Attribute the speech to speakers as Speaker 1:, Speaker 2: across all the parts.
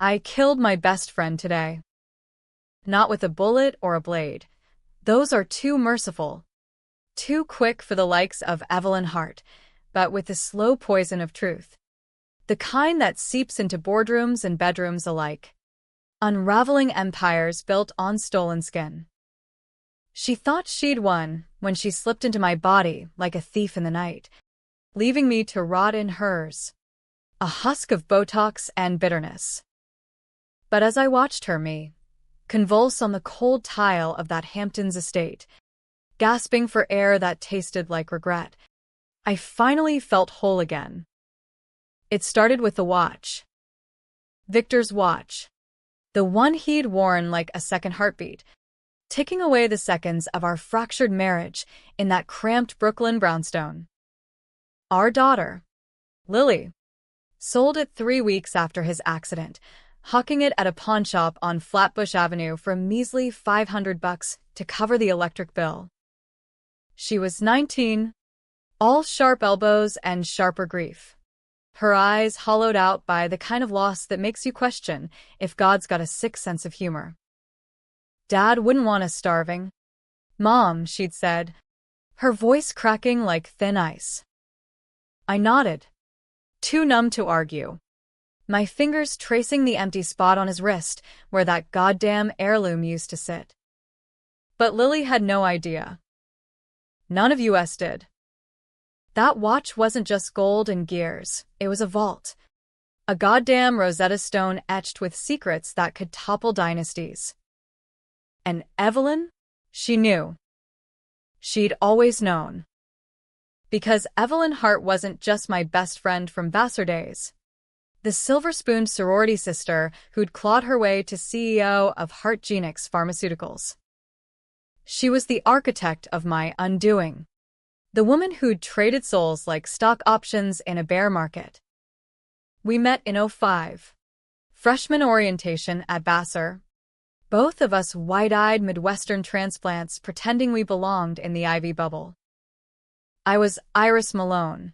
Speaker 1: I killed my best friend today. Not with a bullet or a blade. Those are too merciful. Too quick for the likes of Evelyn Hart, but with the slow poison of truth. The kind that seeps into boardrooms and bedrooms alike. Unraveling empires built on stolen skin. She thought she'd won when she slipped into my body like a thief in the night, leaving me to rot in hers. A husk of Botox and bitterness. But as I watched her convulse on the cold tile of that Hamptons estate, gasping for air that tasted like regret, I finally felt whole again. It started with the watch. Victor's watch. The one he'd worn like a second heartbeat, ticking away the seconds of our fractured marriage in that cramped Brooklyn brownstone. Our daughter, Lily, sold it 3 weeks after his accident, hawking it at a pawnshop on Flatbush Avenue for a measly $500 to cover the electric bill. She was 19, all sharp elbows and sharper grief. Her eyes hollowed out by the kind of loss that makes you question if God's got a sick sense of humor. Dad wouldn't want us starving. Mom, she'd said, her voice cracking like thin ice. I nodded, too numb to argue, my fingers tracing the empty spot on his wrist where that goddamn heirloom used to sit. But Lily had no idea. None of us did. That watch wasn't just gold and gears, it was a vault. A goddamn Rosetta Stone etched with secrets that could topple dynasties. And Evelyn? She knew. She'd always known. Because Evelyn Hart wasn't just my best friend from Vassar days. The silver-spooned sorority sister who'd clawed her way to CEO of Hart Genix Pharmaceuticals. She was the architect of my undoing. The woman who'd traded souls like stock options in a bear market. We met in 2005. Freshman orientation at Vassar. Both of us wide-eyed Midwestern transplants pretending we belonged in the Ivy bubble. I was Iris Malone,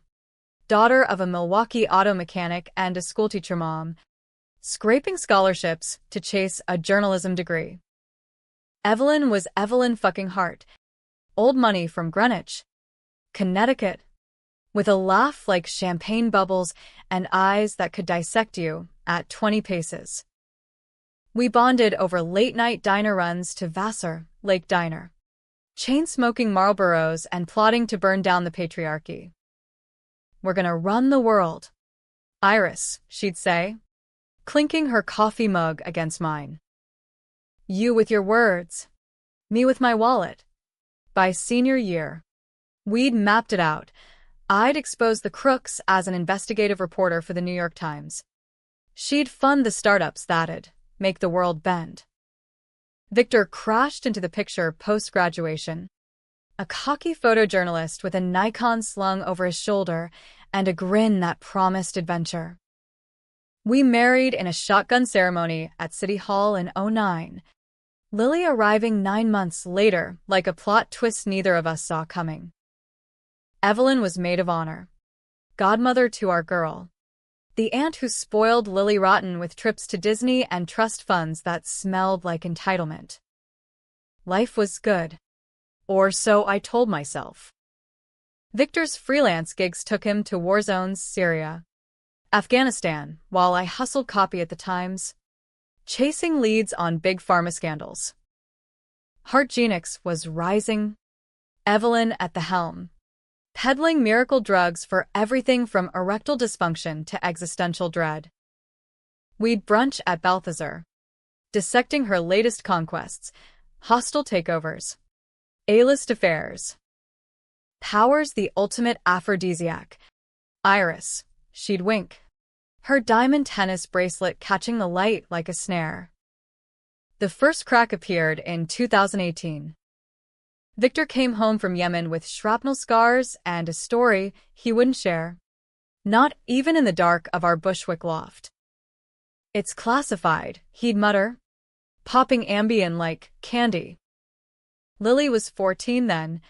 Speaker 1: daughter of a Milwaukee auto mechanic and a schoolteacher mom, scraping scholarships to chase a journalism degree. Evelyn was Evelyn fucking Hart, old money from Greenwich, Connecticut, with a laugh like champagne bubbles and eyes that could dissect you at 20 paces. We bonded over late-night diner runs to Vassar Lake Diner, chain-smoking Marlboros and plotting to burn down the patriarchy. We're gonna run the world. Iris, she'd say, clinking her coffee mug against mine. You with your words, me with my wallet. By senior year, we'd mapped it out. I'd expose the crooks as an investigative reporter for the New York Times. She'd fund the startups that'd make the world bend. Victor crashed into the picture post-graduation. A cocky photojournalist with a Nikon slung over his shoulder and a grin that promised adventure. We married in a shotgun ceremony at City Hall in 2009, Lily arriving 9 months later like a plot twist neither of us saw coming. Evelyn was maid of honor, godmother to our girl, the aunt who spoiled Lily rotten with trips to Disney and trust funds that smelled like entitlement. Life was good. Or so I told myself. Victor's freelance gigs took him to war zones Syria, Afghanistan, while I hustled copy at the Times, chasing leads on big pharma scandals. Hart Genix was rising, Evelyn at the helm, peddling miracle drugs for everything from erectile dysfunction to existential dread. We'd brunch at Balthazar, dissecting her latest conquests, hostile takeovers, A-list affairs. Power's the ultimate aphrodisiac. Iris, she'd wink, her diamond tennis bracelet catching the light like a snare. The first crack appeared in 2018. Victor came home from Yemen with shrapnel scars and a story he wouldn't share. Not even in the dark of our Bushwick loft. It's classified, he'd mutter, popping Ambien like candy. Lily was 14 then,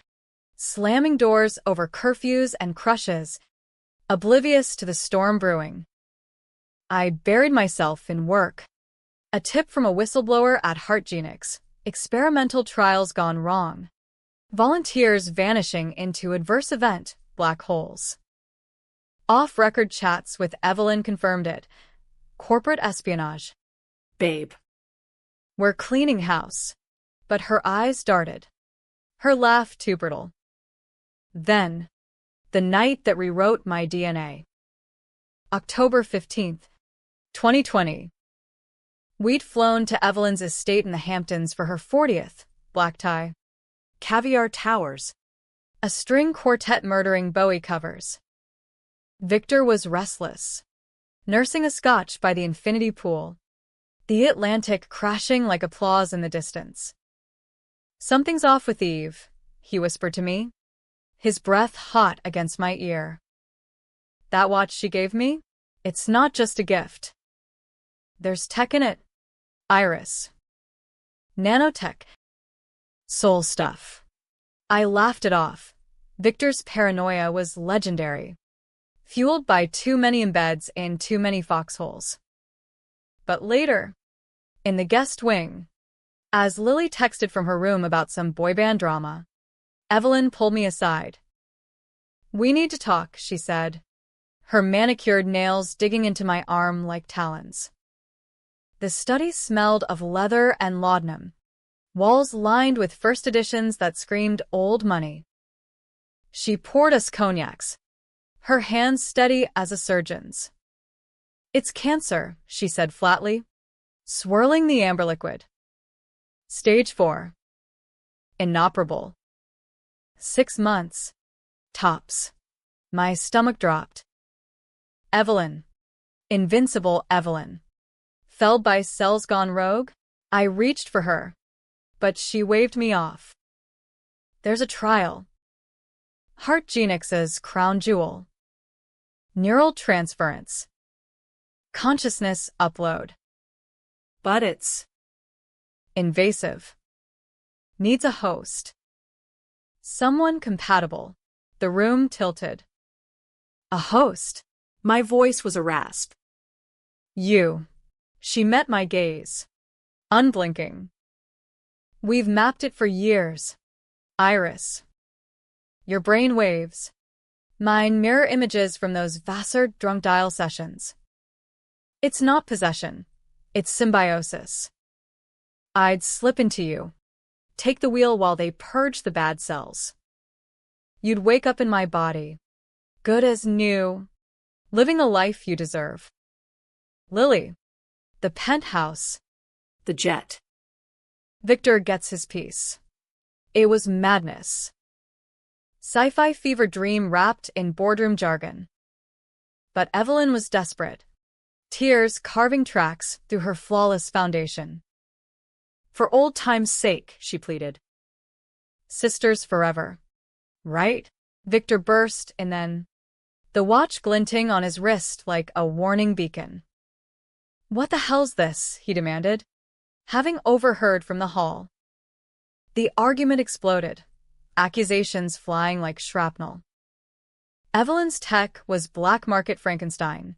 Speaker 1: slamming doors over curfews and crushes, oblivious to the storm brewing. I buried myself in work. A tip from a whistleblower at Heartgenix. Experimental trials gone wrong. Volunteers vanishing into adverse event, black holes. Off-record chats with Evelyn confirmed it. Corporate espionage.
Speaker 2: Babe.
Speaker 1: We're cleaning house. But her eyes darted. Her laugh too brittle. Then, the night that rewrote my DNA. October 15th, 2020. We'd flown to Evelyn's estate in the Hamptons for her 40th, black tie.
Speaker 2: Caviar towers.
Speaker 1: A string quartet murdering Bowie covers. Victor was restless, nursing a scotch by the infinity pool, the Atlantic crashing like applause in the distance. Something's off with Eve, he whispered to me, his breath hot against my ear. That watch she gave me? It's not just a gift. There's tech in it. Iris. Nanotech. Soul stuff. I laughed it off. Victor's paranoia was legendary, fueled by too many embeds in too many foxholes. But later, in the guest wing, as Lily texted from her room about some boy band drama, Evelyn pulled me aside. We need to talk, she said, her manicured nails digging into my arm like talons. The study smelled of leather and laudanum, walls lined with first editions that screamed old money. She poured us cognacs, her hands steady as a surgeon's. It's cancer, she said flatly, swirling the amber liquid. Stage 4. Inoperable. 6 months. Tops. My stomach dropped. Evelyn. Invincible Evelyn. Felled by cells gone rogue? I reached for her, but she waved me off. There's a trial. Heartgenix's crown jewel. Neural transference. Consciousness upload. But it's invasive. Needs a host. Someone compatible. The room tilted. A host.
Speaker 2: My voice was a rasp.
Speaker 1: You. She met my gaze, unblinking. We've mapped it for years. Iris. Your brain waves. Mine mirror images from those Vassar drunk dial sessions. It's not possession. It's symbiosis. I'd slip into you, take the wheel while they purge the bad cells. You'd wake up in my body, good as new, living the life you deserve. Lily. The penthouse.
Speaker 2: The jet.
Speaker 1: Victor gets his piece. It was madness. Sci-fi fever dream wrapped in boardroom jargon. But Evelyn was desperate, tears carving tracks through her flawless foundation. For old time's sake, she pleaded. Sisters forever. Right? Victor burst, and then, the watch glinting on his wrist like a warning beacon. What the hell's this? He demanded, having overheard from the hall. The argument exploded, accusations flying like shrapnel. Evelyn's tech was black market Frankenstein,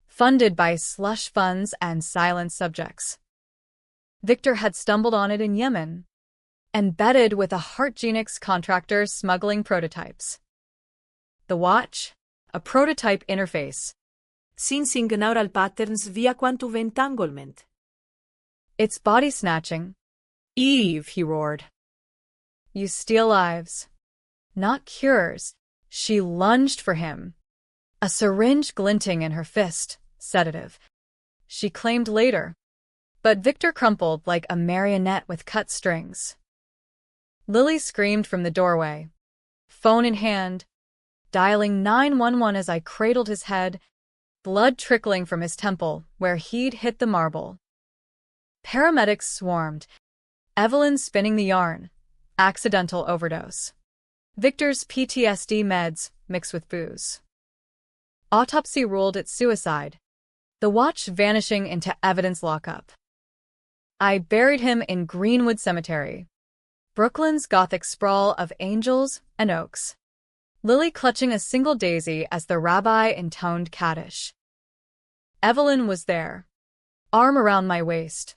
Speaker 1: funded by slush funds and silent subjects. Victor had stumbled on it in Yemen, embedded with a Heartgenix contractor smuggling prototypes. The watch, a prototype interface,
Speaker 2: Sensing neural patterns via quantum entanglement.
Speaker 1: It's body snatching. Eve, he roared. You steal lives, not cures. She lunged for him, a syringe glinting in her fist, sedative. She claimed later, but Victor crumpled like a marionette with cut strings. Lily screamed from the doorway, phone in hand, dialing 911 as I cradled his head, blood trickling from his temple where he'd hit the marble. Paramedics swarmed, Evelyn spinning the yarn. Accidental overdose. Victor's PTSD meds mixed with booze. Autopsy ruled it suicide, the watch vanishing into evidence lockup. I buried him in Greenwood Cemetery, Brooklyn's Gothic sprawl of angels and oaks. Lily clutching a single daisy as the rabbi intoned Kaddish. Evelyn was there, arm around my waist.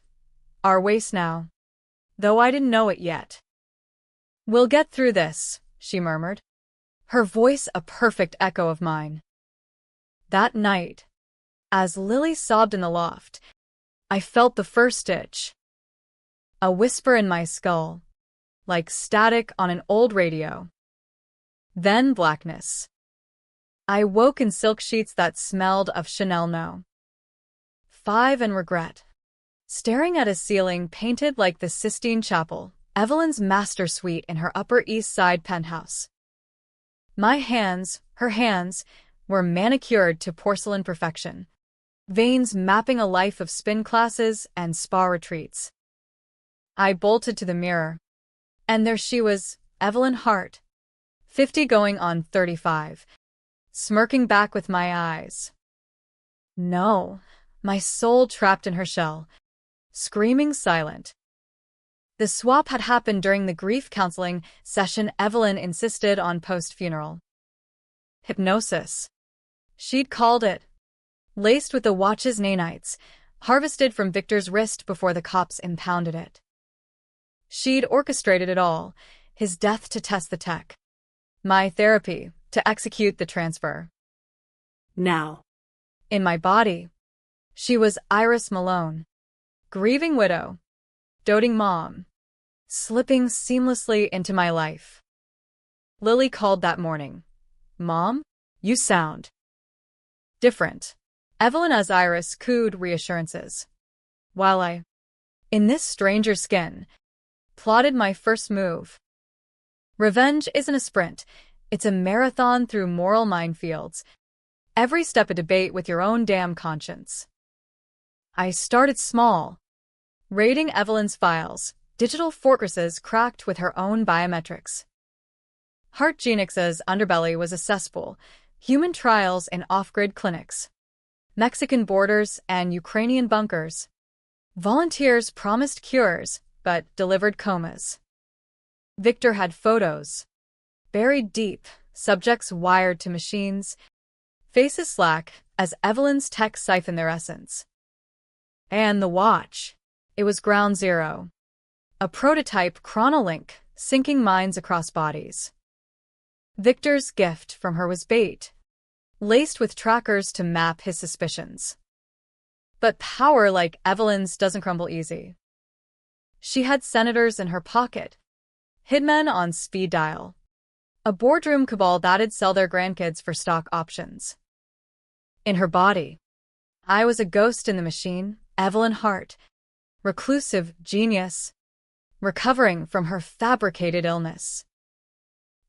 Speaker 1: Our waist now, though I didn't know it yet. "We'll get through this," she murmured, her voice a perfect echo of mine. That night, as Lily sobbed in the loft, I felt the first itch. A whisper in my skull, like static on an old radio. Then blackness. I woke in silk sheets that smelled of Chanel No. 5 and regret. Staring at a ceiling painted like the Sistine Chapel, Evelyn's master suite in her Upper East Side penthouse. My hands, her hands, were manicured to porcelain perfection, veins mapping a life of spin classes and spa retreats. I bolted to the mirror, and there she was, Evelyn Hart, 50 going on 35, smirking back with my eyes. No, my soul trapped in her shell, screaming silent. The swap had happened during the grief counseling session Evelyn insisted on post-funeral. Hypnosis. She'd called it. Laced with the watch's nanites, harvested from Victor's wrist before the cops impounded it. She'd orchestrated it all, his death to test the tech, my therapy to execute the transfer.
Speaker 2: Now,
Speaker 1: In my body, she was Iris Malone, grieving widow, doting mom, slipping seamlessly into my life. Lily called that morning. "Mom, you sound different." Evelyn as Iris cooed reassurances, while I, in this stranger's skin, plotted my first move. Revenge isn't a sprint, it's a marathon through moral minefields. Every step a debate with your own damn conscience. I started small, raiding Evelyn's files, digital fortresses cracked with her own biometrics. Hart Genix's underbelly was a cesspool, human trials in off-grid clinics, Mexican borders and Ukrainian bunkers. Volunteers promised cures, but delivered comas. Victor had photos, buried deep, subjects wired to machines, faces slack as Evelyn's tech siphoned their essence. And the watch. It was ground zero. A prototype chronolink, syncing minds across bodies. Victor's gift from her was bait, laced with trackers to map his suspicions. But power like Evelyn's doesn't crumble easy. She had senators in her pocket, hitmen on speed dial, a boardroom cabal that'd sell their grandkids for stock options. In her body, I was a ghost in the machine, Evelyn Hart, reclusive genius, recovering from her fabricated illness.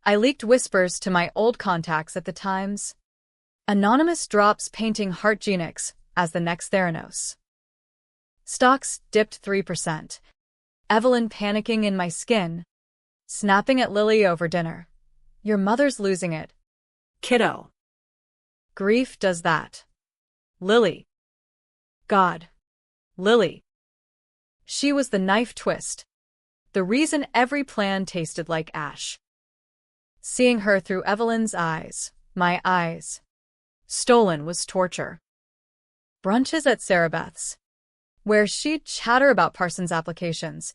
Speaker 1: I leaked whispers to my old contacts at the Times. Anonymous drops painting Hart Genix as the next Theranos. Stocks dipped 3%. Evelyn panicking in my skin, snapping at Lily over dinner. "Your mother's losing it."
Speaker 2: kiddo.
Speaker 1: Grief does that. Lily. God. Lily. She was the knife twist, the reason every plan tasted like ash. Seeing her through Evelyn's eyes, my eyes, stolen was torture. Brunches at Sarah Beth's, where she'd chatter about Parsons' applications,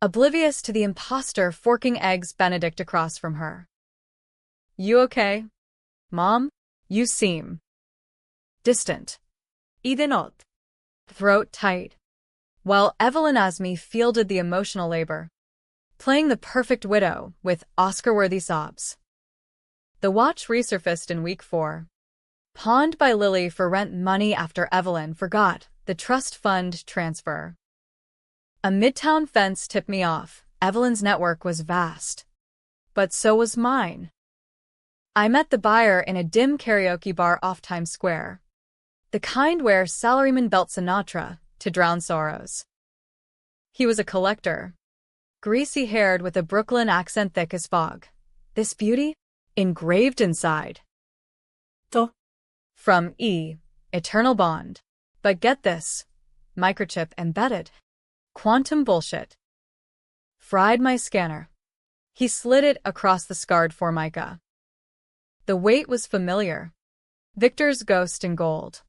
Speaker 1: oblivious to the imposter forking eggs Benedict across from her. "You okay? Mom, you seem distant." Idenot. Throat tight. While Evelyn as me fielded the emotional labor, playing the perfect widow with Oscar-worthy sobs. The watch resurfaced in week 4. Pawned by Lily for rent money after Evelyn forgot the trust fund transfer. A midtown fence tipped me off. Evelyn's network was vast. But so was mine. I met the buyer in a dim karaoke bar off Times Square. The kind where salarymen belt Sinatra to drown sorrows. He was a collector, greasy-haired with a Brooklyn accent thick as fog. This beauty? Engraved inside.
Speaker 2: To.
Speaker 1: From E. Eternal Bond. But get this. Microchip embedded. Quantum bullshit. Fried my scanner. He slid it across the scarred formica. The weight was familiar. Victor's ghost in gold.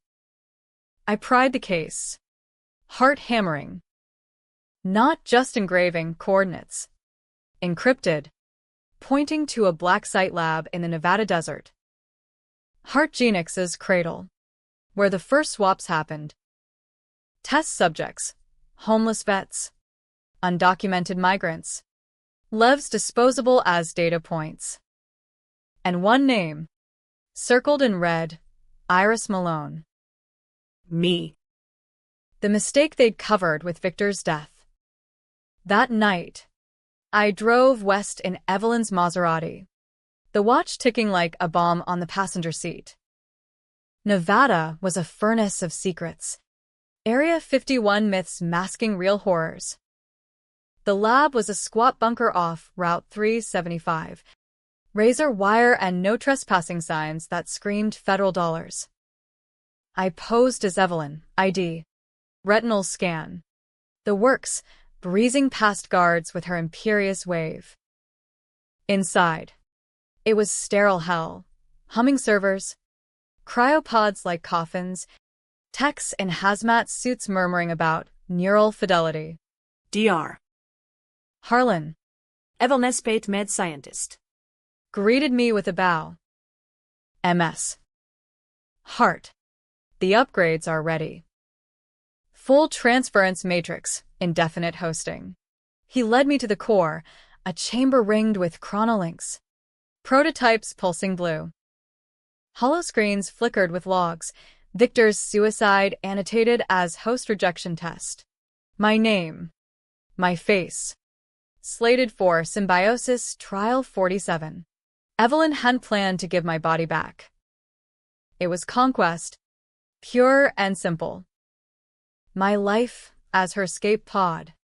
Speaker 1: I pried the case. Heart hammering. Not just engraving coordinates. Encrypted. Pointing to a black site lab in the Nevada desert. Hart Genix's cradle. Where the first swaps happened. Test subjects. Homeless vets. Undocumented migrants. Levs disposable as data points. And one name. Circled in red. Iris Malone.
Speaker 2: Me.
Speaker 1: The mistake they'd covered with Victor's death. That night, I drove west in Evelyn's Maserati, the watch ticking like a bomb on the passenger seat. Nevada was a furnace of secrets. Area 51 myths masking real horrors. The lab was a squat bunker off Route 375. Razor wire and no trespassing signs that screamed federal dollars. I posed as Evelyn, ID. Retinal scan. The works, breezing past guards with her imperious wave. Inside. It was sterile hell. Humming servers. Cryopods like coffins. Techs in hazmat suits murmuring about neural fidelity.
Speaker 2: Dr.
Speaker 1: Harlan.
Speaker 2: Evelyn Espate med scientist.
Speaker 1: Greeted me with a bow. MS. Hart. The upgrades are ready. Full transference matrix, indefinite hosting. He led me to the core, a chamber ringed with chronolinks. Prototypes pulsing blue. Holoscreens flickered with logs, Victor's suicide annotated as host rejection test. My name. My face. Slated for symbiosis trial 47. Evelyn hadn't planned to give my body back. It was conquest. Pure and simple. My life as her escape pod.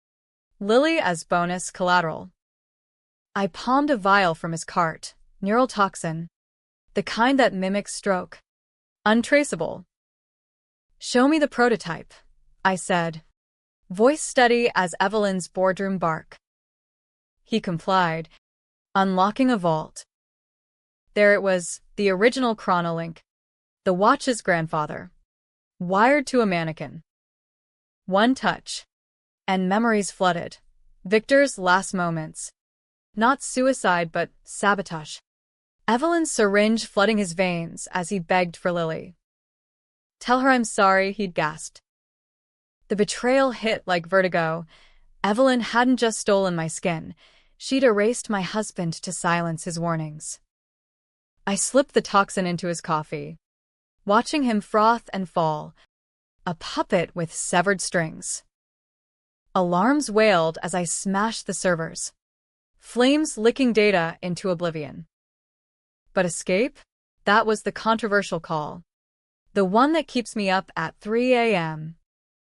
Speaker 1: Lily as bonus collateral. I palmed a vial from his cart, neural toxin. The kind that mimics stroke. Untraceable. Show me the prototype, I said. Voice steady as Evelyn's boardroom bark. He complied, unlocking a vault. There it was, the original chronolink. The watch's grandfather. Wired to a mannequin. One touch. And memories flooded. Victor's last moments. Not suicide, but sabotage. Evelyn's syringe flooding his veins as he begged for Lily. Tell her I'm sorry, he'd gasped. The betrayal hit like vertigo. Evelyn hadn't just stolen my skin. She'd erased my husband to silence his warnings. I slipped the toxin into his coffee, watching him froth and fall, a puppet with severed strings. Alarms wailed as I smashed the servers, flames licking data into oblivion. But escape? That was the controversial call. The one that keeps me up at 3 a.m.,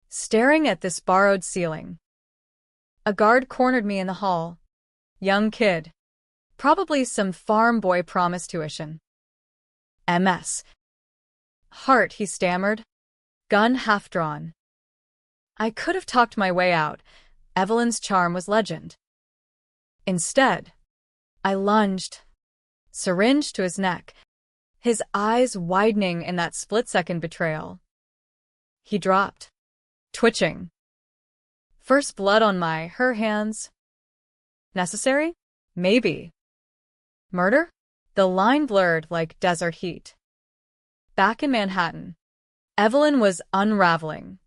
Speaker 1: staring at this borrowed ceiling. A guard cornered me in the hall. Young kid. Probably some farm boy promised tuition. MS. Hart, he stammered. Gun half drawn. I could have talked my way out. Evelyn's charm was legend. Instead, I lunged. Syringe to his neck, his eyes widening in that split-second betrayal. He dropped, twitching. First blood on her hands. Necessary? Maybe. Murder? The line blurred like desert heat. Back in Manhattan, Evelyn was unraveling.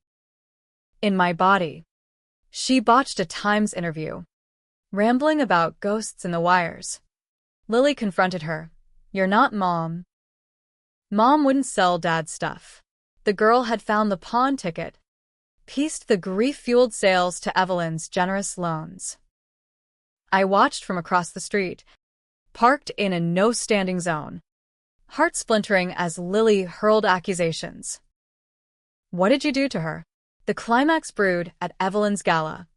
Speaker 1: In my body, she botched a Times interview, rambling about ghosts in the wires. Lily confronted her. You're not Mom. Mom wouldn't sell Dad's stuff. The girl had found the pawn ticket, pieced the grief-fueled sales to Evelyn's generous loans. I watched from across the street, parked in a no-standing zone, heart splintering as Lily hurled accusations. What did you do to her? The climax brewed at Evelyn's gala.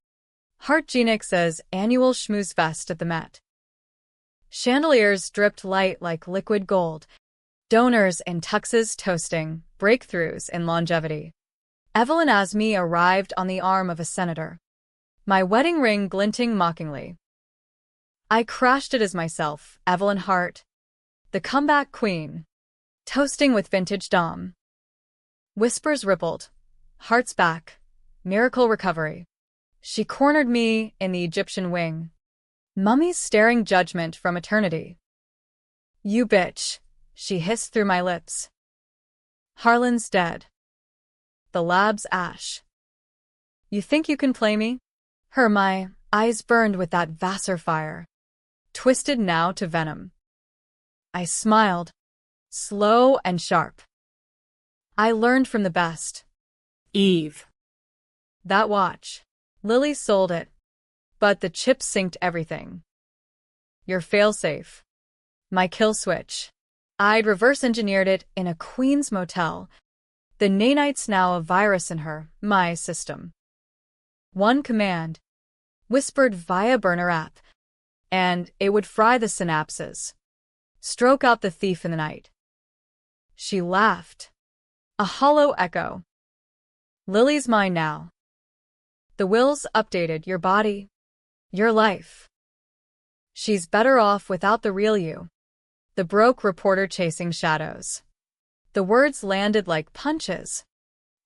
Speaker 1: Hart Genix's annual schmooze fest at the Met. Chandeliers dripped light like liquid gold, donors in tuxes toasting, breakthroughs in longevity. Evelyn as me arrived on the arm of a senator, my wedding ring glinting mockingly. I crashed it as myself, Evelyn Hart, the comeback queen, toasting with vintage Dom. Whispers rippled, Heart's back. Miracle recovery. She cornered me in the Egyptian wing. Mummy's staring judgment from eternity. You bitch, she hissed through my lips. Harlan's dead. The lab's ash. You think you can play me? My eyes burned with that Vassar fire, twisted now to venom. I smiled, slow and sharp. I learned from the best.
Speaker 2: Eve.
Speaker 1: That watch. Lily sold it, but the chip synced everything. Your failsafe. My kill switch. I'd reverse-engineered it in a Queen's motel. The nanite's now a virus in her, my system. One command, whispered via burner app, and it would fry the synapses. Stroke out the thief in the night. She laughed. A hollow echo. Lily's mine now. The will's updated, your body, your life. She's better off without the real you. The broke reporter chasing shadows. The words landed like punches.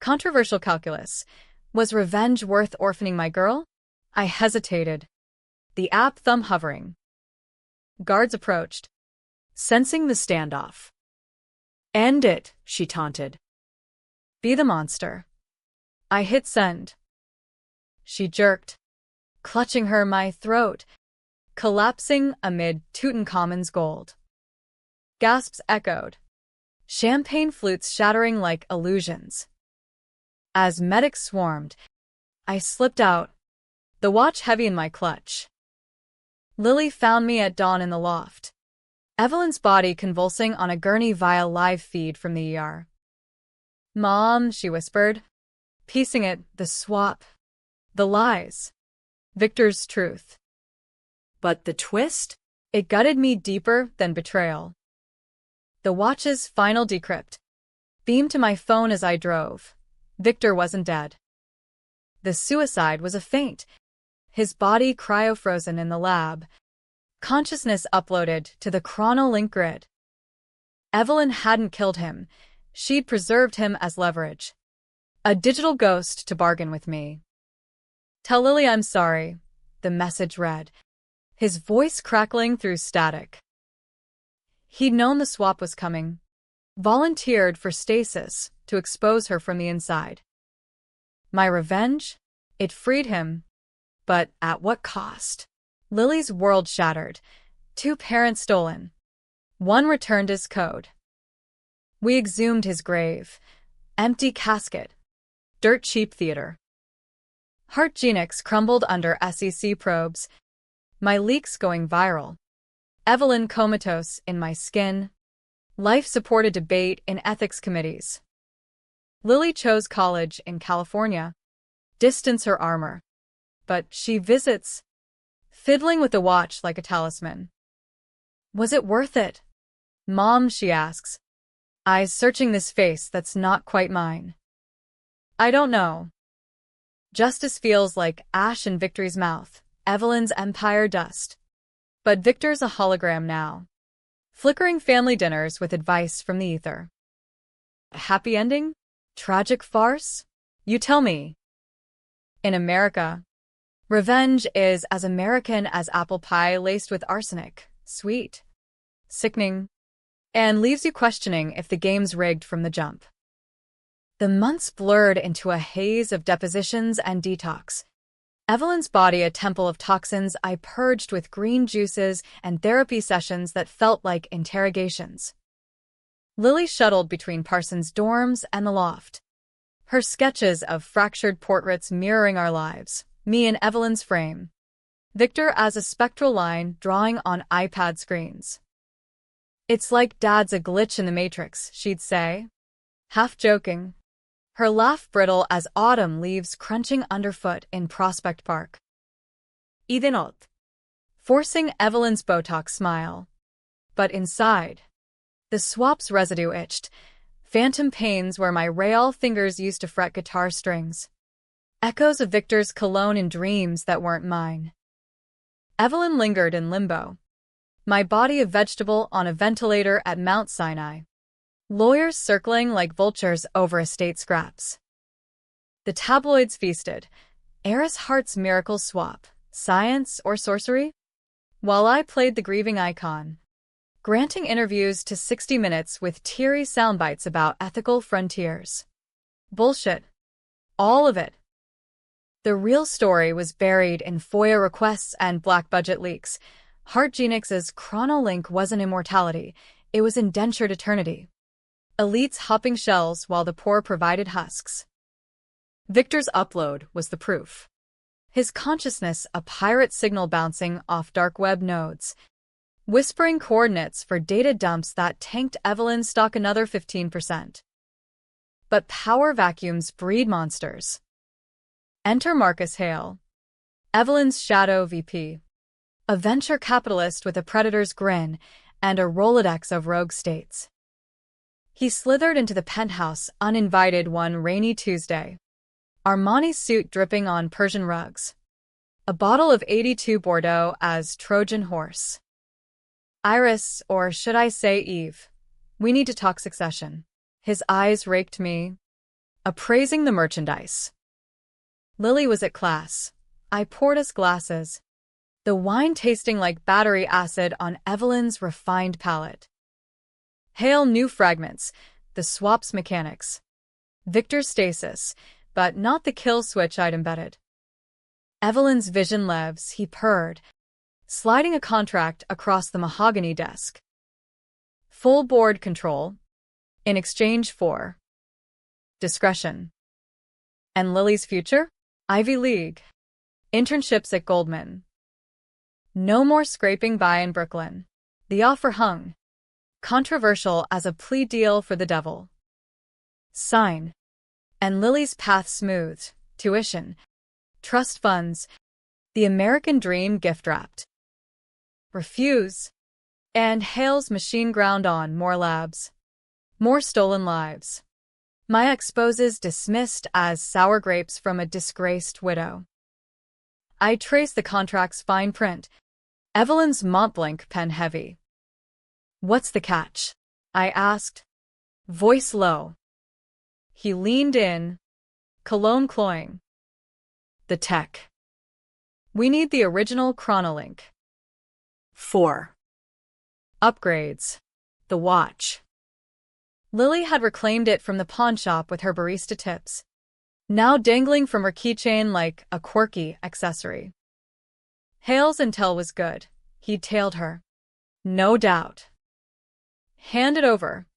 Speaker 1: Controversial calculus. Was revenge worth orphaning my girl? I hesitated. The app thumb hovering. Guards approached, sensing the standoff. End it, she taunted. Be the monster. I hit send. She jerked, clutching my throat, collapsing amid Tutankhamun's gold. Gasps echoed, champagne flutes shattering like illusions. As medics swarmed, I slipped out, the watch heavy in my clutch. Lily found me at dawn in the loft, Evelyn's body convulsing on a gurney via live feed from the ER. Mom, she whispered, piecing it, the swap, the lies, Victor's truth.
Speaker 2: But the twist?
Speaker 1: It gutted me deeper than betrayal. The watch's final decrypt beamed to my phone as I drove. Victor wasn't dead. The suicide was a feint, his body cryo-frozen in the lab, consciousness uploaded to the chronolink grid. Evelyn hadn't killed him, she'd preserved him as leverage. A digital ghost to bargain with me. Tell Lily I'm sorry, the message read, his voice crackling through static. He'd known the swap was coming, volunteered for stasis to expose her from the inside. My revenge? It freed him, but at what cost? Lily's world shattered, 2 parents stolen. One returned as code. We exhumed his grave, empty casket, dirt-cheap theater. Heart genetics crumbled under SEC probes, my leaks going viral. Evelyn comatose in my skin. Life-supported debate in ethics committees. Lily chose college in California. Distance her armor. But she visits, fiddling with the watch like a talisman. Was it worth it? Mom, she asks, eyes searching this face that's not quite mine. I don't know. Justice feels like ash in Victory's mouth, Evelyn's empire dust. But Victor's a hologram now. Flickering family dinners with advice from the ether. A happy ending? Tragic farce? You tell me. In America, revenge is as American as apple pie laced with arsenic, sweet, sickening, and leaves you questioning if the game's rigged from the jump. The months blurred into a haze of depositions and detox. Evelyn's body a temple of toxins I purged with green juices and therapy sessions that felt like interrogations. Lily shuttled between Parsons' dorms and the loft. Her sketches of fractured portraits mirroring our lives, me in Evelyn's frame. Victor as a spectral line drawing on iPad screens. It's like Dad's a glitch in the Matrix, she'd say. Half joking. Her laugh brittle as autumn leaves crunching underfoot in Prospect Park. Idenot. Forcing Evelyn's Botox smile. But inside, the swap's residue itched, phantom pains where my Real fingers used to fret guitar strings. Echoes of Victor's cologne in dreams that weren't mine. Evelyn lingered in limbo. My body a vegetable on a ventilator at Mount Sinai. Lawyers circling like vultures over estate scraps. The tabloids feasted. Heiress Hart's miracle swap, science or sorcery? While I played the grieving icon, granting interviews to 60 Minutes with teary soundbites about ethical frontiers. Bullshit. All of it. The real story was buried in FOIA requests and black budget leaks. Hart Genix's chronolink wasn't immortality, it was indentured eternity. Elites hopping shells while the poor provided husks. Victor's upload was the proof. His consciousness a pirate signal bouncing off dark web nodes, whispering coordinates for data dumps that tanked Evelyn's stock another 15%. But power vacuums breed monsters. Enter Marcus Hale, Evelyn's shadow VP, a venture capitalist with a predator's grin and a Rolodex of rogue states. He slithered into the penthouse uninvited one rainy Tuesday. Armani suit dripping on Persian rugs. A bottle of 82 Bordeaux as Trojan horse. Iris, or should I say Eve, we need to talk succession. His eyes raked me, appraising the merchandise. Lily was at class. I poured us glasses, the wine tasting like battery acid on Evelyn's refined palate. Hale knew fragments, the swap's mechanics. Victor's stasis, but not the kill switch I'd embedded. Evelyn's vision levs, he purred, sliding a contract across the mahogany desk. Full board control, in exchange for discretion. And Lily's future? Ivy League. Internships at Goldman. No more scraping by in Brooklyn. The offer hung. Controversial as a plea deal for the devil. Sign. And Lily's path smoothed. Tuition. Trust funds. The American dream gift-wrapped. Refuse. And Hale's machine ground on more labs. More stolen lives. My exposes dismissed as sour grapes from a disgraced widow. I traced the contract's fine print. Evelyn's Montblanc pen heavy. What's the catch? I asked, voice low. He leaned in, cologne cloying. The tech. We need the original chronolink. 4. Upgrades. The watch. Lily had reclaimed it from the pawn shop with her barista tips, now dangling from her keychain like a quirky accessory. Hale's intel was good. He'd tailed her. No doubt. Hand it over.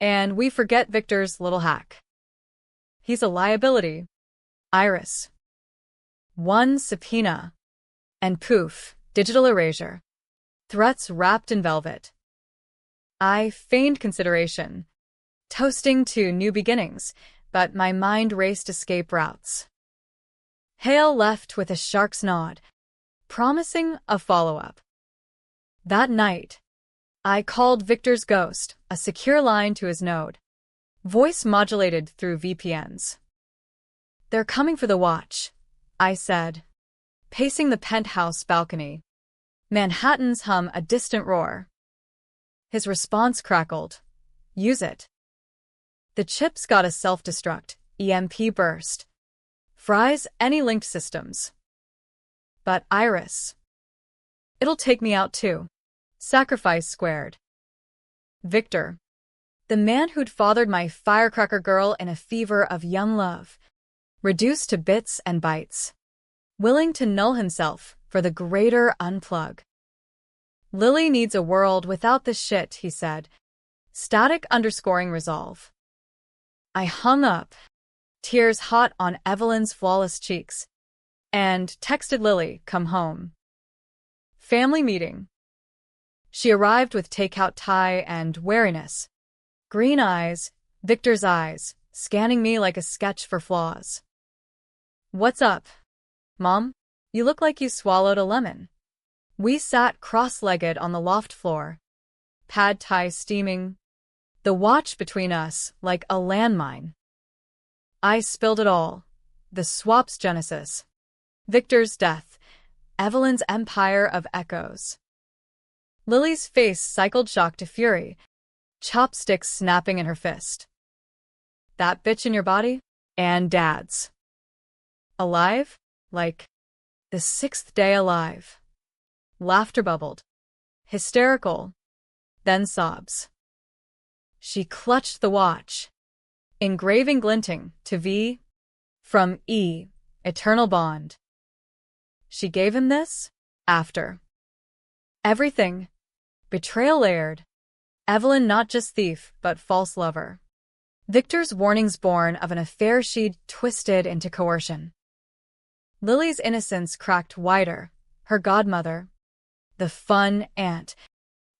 Speaker 1: And we forget Victor's little hack. He's a liability. Iris. One subpoena. And poof, digital erasure. Threats wrapped in velvet. I feigned consideration, toasting to new beginnings, but my mind raced escape routes. Hale left with a shark's nod, promising a follow-up. That night, I called Victor's ghost, a secure line to his node, voice modulated through VPNs. They're coming for the watch, I said, pacing the penthouse balcony. Manhattan's hum a distant roar. His response crackled. Use it. The chips got a self-destruct, EMP burst. Fries any linked systems. But Iris. It'll take me out too. Sacrifice squared. Victor. The man who'd fathered my firecracker girl in a fever of young love. Reduced to bits and bytes. Willing to null himself for the greater unplug. Lily needs a world without this shit, he said. Static underscoring resolve. I hung up, tears hot on Evelyn's flawless cheeks, and texted Lily, come home. Family meeting. She arrived with takeout tie and wariness. Green eyes, Victor's eyes, scanning me like a sketch for flaws. What's up, Mom? You look like you swallowed a lemon. We sat cross-legged on the loft floor, pad thai steaming, the watch between us like a landmine. I spilled it all, the swap's genesis, Victor's death, Evelyn's empire of echoes. Lily's face cycled shock to fury, chopsticks snapping in her fist. That bitch in your body? And Dad's. Alive? Like the sixth day alive. Laughter bubbled. Hysterical. Then sobs. She clutched the watch. Engraving glinting to V. From E. Eternal bond. She gave him this? After. Everything. Betrayal layered. Evelyn not just thief, but false lover. Victor's warnings born of an affair she'd twisted into coercion. Lily's innocence cracked wider. Her godmother, the fun aunt,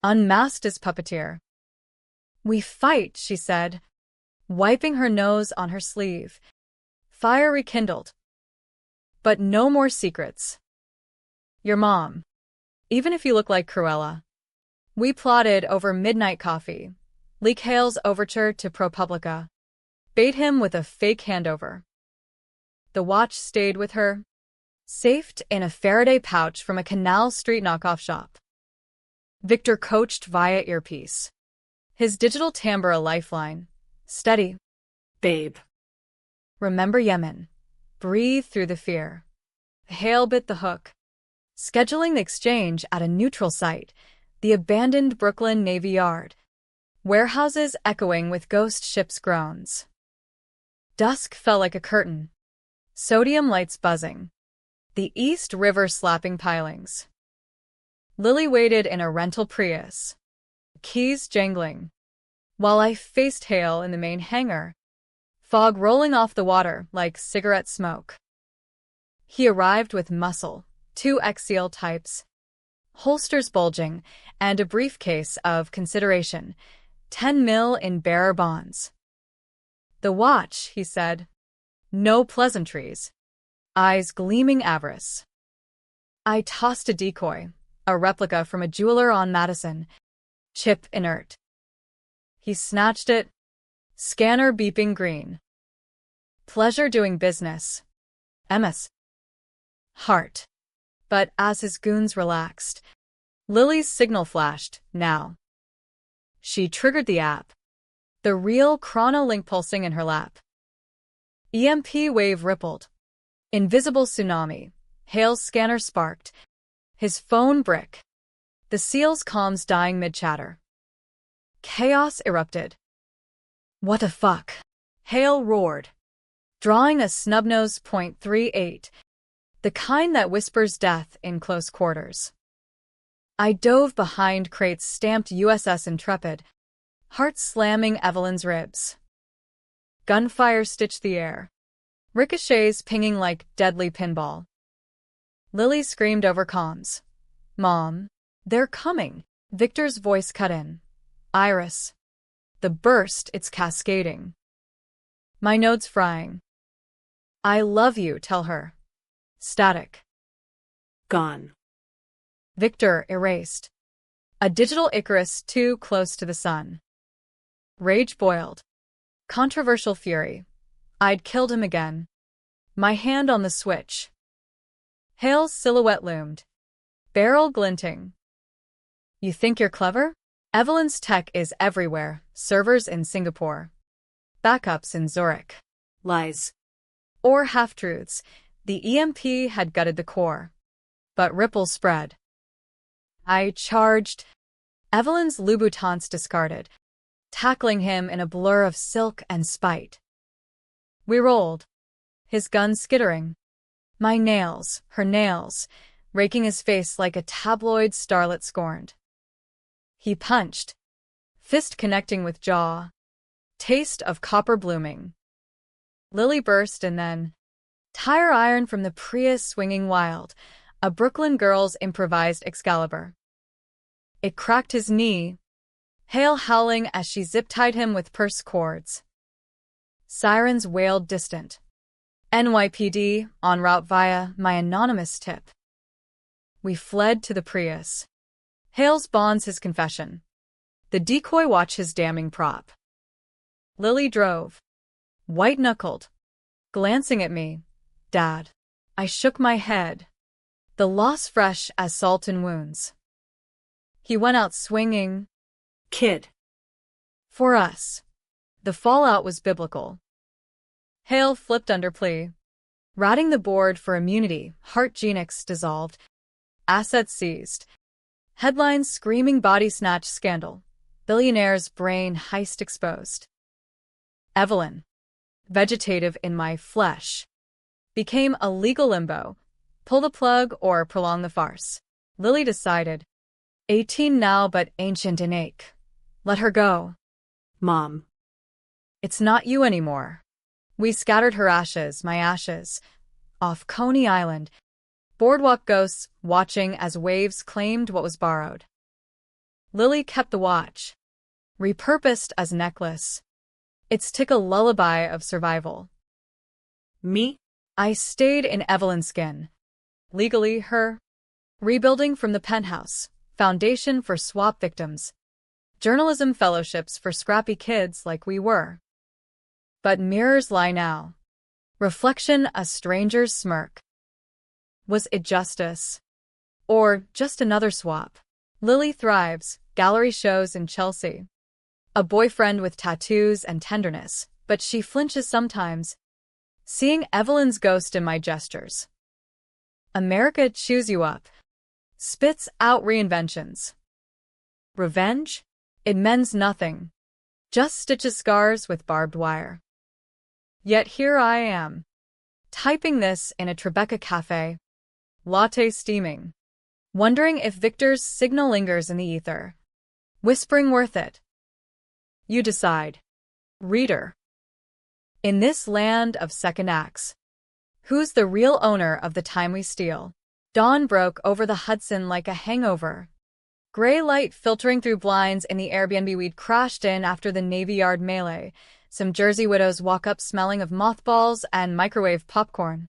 Speaker 1: unmasked as puppeteer. We fight, she said, wiping her nose on her sleeve. Fire rekindled. But no more secrets. Your mom. Even if you look like Cruella. We plotted over midnight coffee. Leak Hale's overture to ProPublica. Bait him with a fake handover. The watch stayed with her, safed in a Faraday pouch from a Canal Street knockoff shop. Victor coached via earpiece. His digital timbre a lifeline. Steady.
Speaker 2: Babe.
Speaker 1: Remember Yemen. Breathe through the fear. Hale bit the hook. Scheduling the exchange at a neutral site, the abandoned Brooklyn Navy Yard. Warehouses echoing with ghost ships' groans. Dusk fell like a curtain. Sodium lights buzzing. The East River slapping pilings. Lily waited in a rental Prius. Keys jangling. While I faced Hale in the main hangar. Fog rolling off the water like cigarette smoke. He arrived with muscle, 2 axial types, holsters bulging, and a briefcase of consideration, 10 mil in bearer bonds. The watch, he said. No pleasantries. Eyes gleaming avarice. I tossed a decoy, a replica from a jeweler on Madison, chip inert. He snatched it, scanner beeping green. Pleasure doing business. MS. Heart. But as his goons relaxed, Lily's signal flashed, now. She triggered the app. The real chronolink pulsing in her lap. EMP wave rippled. Invisible tsunami. Hale's scanner sparked. His phone brick. The SEAL's comms dying mid-chatter. Chaos erupted. What the fuck? Hale roared, drawing a snub-nosed .38, the kind that whispers death in close quarters. I dove behind crates stamped USS Intrepid, heart slamming Evelyn's ribs. Gunfire stitched the air, ricochets pinging like deadly pinball. Lily screamed over comms. Mom, they're coming. Victor's voice cut in. Iris. The burst, it's cascading. My node's frying. I love you, tell her. Static.
Speaker 2: Gone.
Speaker 1: Victor erased. A digital Icarus too close to the sun. Rage boiled. Controversial fury. I'd killed him again. My hand on the switch. Hale's silhouette loomed. Barrel glinting. You think you're clever? Evelyn's tech is everywhere. Servers in Singapore. Backups in Zurich.
Speaker 2: Lies.
Speaker 1: Or half-truths. The EMP had gutted the core. But ripples spread. I charged. Evelyn's Louboutins discarded, tackling him in a blur of silk and spite. We rolled. His gun skittering. My nails, her nails, raking his face like a tabloid starlet scorned. He punched, fist connecting with jaw. Taste of copper blooming. Lily burst and then, tire iron from the Prius swinging wild, a Brooklyn girl's improvised Excalibur. It cracked his knee, Hale howling as she zip-tied him with purse cords. Sirens wailed distant. NYPD, en route via my anonymous tip. We fled to the Prius. Hale's bonds his confession. The decoy watch his damning prop. Lily drove. White-knuckled. Glancing at me. Dad. I shook my head. The loss fresh as salt in wounds. He went out swinging.
Speaker 2: Kid.
Speaker 1: For us. The fallout was biblical. Hale flipped under plea. Ratting the board for immunity, Hart Genix dissolved. Assets seized. Headlines screaming body snatch scandal. Billionaire's brain heist exposed. Evelyn, vegetative in my flesh, became a legal limbo. Pull the plug or prolong the farce. Lily decided. 18 now but ancient in ache. Let her go.
Speaker 2: Mom.
Speaker 1: It's not you anymore. We scattered her ashes, my ashes, off Coney Island. Boardwalk ghosts watching as waves claimed what was borrowed. Lily kept the watch, repurposed as necklace. Its tickle lullaby of survival.
Speaker 2: Me?
Speaker 1: I stayed in Evelyn's skin. Legally her. Rebuilding from the penthouse, foundation for swap victims. Journalism fellowships for scrappy kids like we were. But mirrors lie now. Reflection a stranger's smirk. Was it justice? Or just another swap? Lily thrives, gallery shows in Chelsea. A boyfriend with tattoos and tenderness, but she flinches sometimes, seeing Evelyn's ghost in my gestures. America chews you up. Spits out reinventions. Revenge? It mends nothing. Just stitches scars with barbed wire. Yet here I am, typing this in a Tribeca cafe, latte steaming, wondering if Victor's signal lingers in the ether, whispering worth it. You decide, reader. In this land of second acts, who's the real owner of the time we steal? Dawn broke over the Hudson like a hangover. Gray light filtering through blinds in the Airbnb we'd crashed in after the Navy Yard melee. Some Jersey widows walk up smelling of mothballs and microwave popcorn.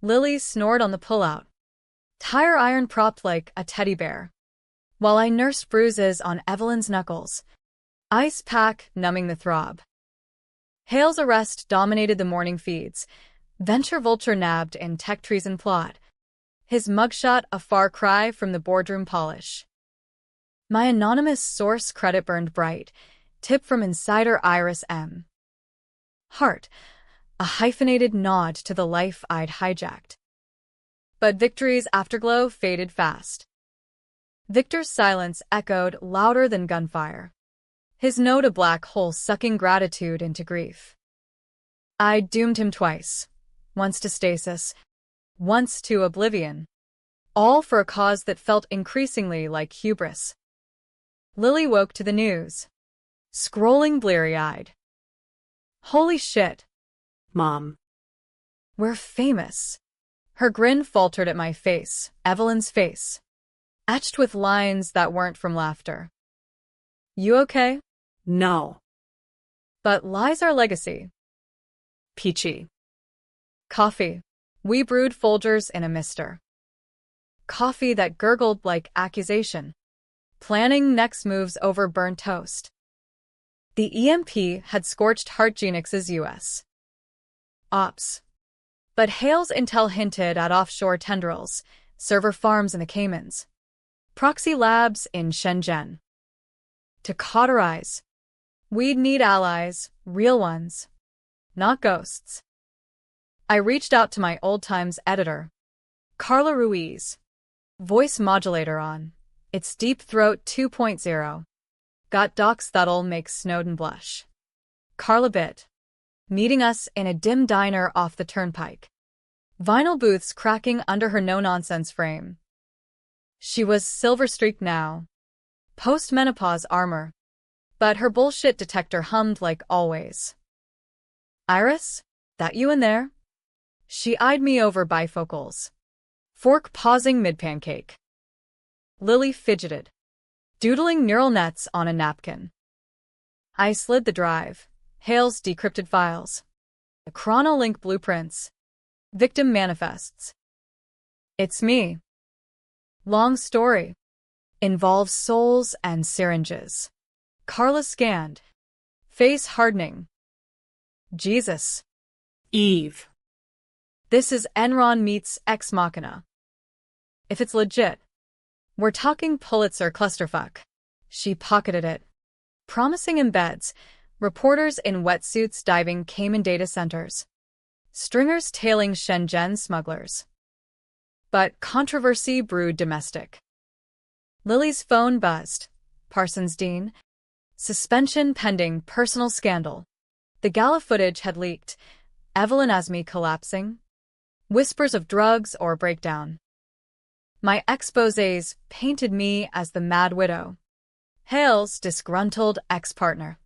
Speaker 1: Lily snored on the pullout, tire iron propped like a teddy bear, while I nursed bruises on Evelyn's knuckles, ice pack numbing the throb. Hale's arrest dominated the morning feeds, venture vulture nabbed in tech treason plot, his mugshot a far cry from the boardroom polish. My anonymous source credit burned bright, tip from insider Iris M. Hart, a hyphenated nod to the life I'd hijacked. But Victory's afterglow faded fast. Victor's silence echoed louder than gunfire, his note a black hole sucking gratitude into grief. I doomed him twice, once to stasis, once to oblivion, all for a cause that felt increasingly like hubris. Lily woke to the news, scrolling bleary-eyed. Holy shit.
Speaker 2: Mom.
Speaker 1: We're famous. Her grin faltered at my face, Evelyn's face, etched with lines that weren't from laughter. You okay?
Speaker 2: No.
Speaker 1: But lies our legacy.
Speaker 2: Peachy.
Speaker 1: Coffee. We brewed Folgers in a mister. Coffee that gurgled like accusation. Planning next moves over burnt toast. The EMP had scorched Hart Genix's U.S. ops. But Hale's intel hinted at offshore tendrils, server farms in the Caymans, proxy labs in Shenzhen. To cauterize, we'd need allies, real ones, not ghosts. I reached out to my old Times editor, Carla Ruiz, voice modulator on, its Deep Throat 2.0. Got docs that'll make Snowden blush. Carla bit, meeting us in a dim diner off the turnpike. Vinyl booths cracking under her no-nonsense frame. She was silver-streaked now, post-menopause armor, but her bullshit detector hummed like always. Iris, that you in there? She eyed me over bifocals, fork pausing mid-pancake. Lily fidgeted, doodling neural nets on a napkin. I slid the drive, Hale's decrypted files, the chronolink blueprints, victim manifests. It's me. Long story. Involves souls and syringes. Carla scanned, face hardening. Jesus.
Speaker 2: Eve.
Speaker 1: This is Enron meets Ex Machina. If it's legit, we're talking Pulitzer clusterfuck. She pocketed it, promising embeds, reporters in wetsuits diving Cayman data centers, stringers tailing Shenzhen smugglers. But controversy brewed domestic. Lily's phone buzzed. Parsons Dean. Suspension pending personal scandal. The gala footage had leaked. Evelyn Asme collapsing. Whispers of drugs or breakdown. My exposés painted me as the mad widow. Hale's disgruntled ex-partner.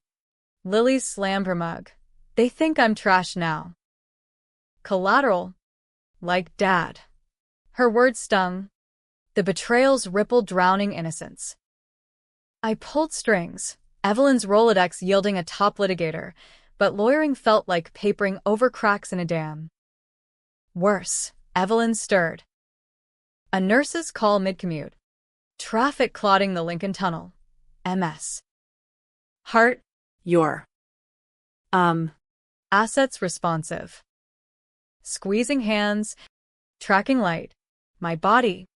Speaker 1: Lily slammed her mug. They think I'm trash now. Collateral. Like Dad. Her words stung. The betrayals rippled, drowning innocence. I pulled strings, Evelyn's Rolodex yielding a top litigator, but lawyering felt like papering over cracks in a dam. Worse, Evelyn stirred. A nurse's call mid-commute. Traffic clogging the Lincoln Tunnel. MS. Heart.
Speaker 2: Your.
Speaker 1: Assets responsive. Squeezing hands. Tracking light. My body.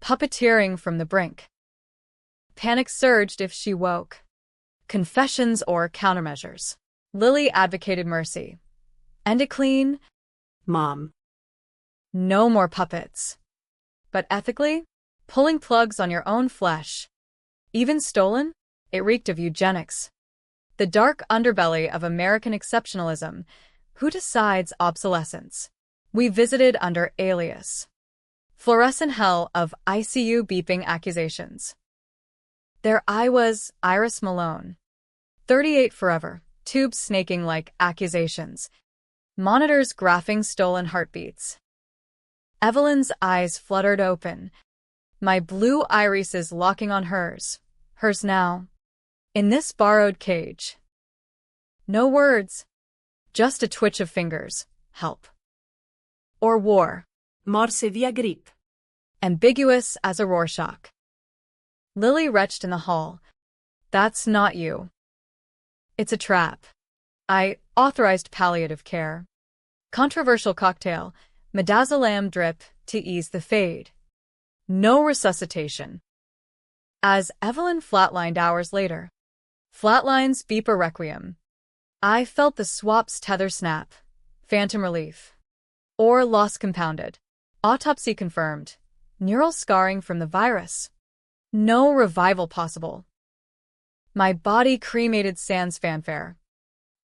Speaker 1: Puppeteering from the brink. Panic surged if she woke. Confessions or countermeasures. Lily advocated mercy. End it clean.
Speaker 2: Mom.
Speaker 1: No more puppets. But ethically, pulling plugs on your own flesh. Even stolen, it reeked of eugenics. The dark underbelly of American exceptionalism. Who decides obsolescence? We visited under alias. Fluorescent hell of ICU beeping accusations. There I was, Iris Malone. 38 forever, tubes snaking like accusations. Monitors graphing stolen heartbeats. Evelyn's eyes fluttered open. My blue irises locking on hers. Hers now. In this borrowed cage. No words. Just a twitch of fingers. Help. Or war.
Speaker 2: Morse via grip.
Speaker 1: Ambiguous as a Rorschach. Lily retched in the hall. That's not you. It's a trap. I authorized palliative care. Controversial cocktail. Midazolam drip to ease the fade. No resuscitation. As Evelyn flatlined hours later. Flatlines beeper requiem. I felt the swap's tether snap. Phantom relief. Or loss compounded. Autopsy confirmed. Neural scarring from the virus. No revival possible. My body cremated sans fanfare.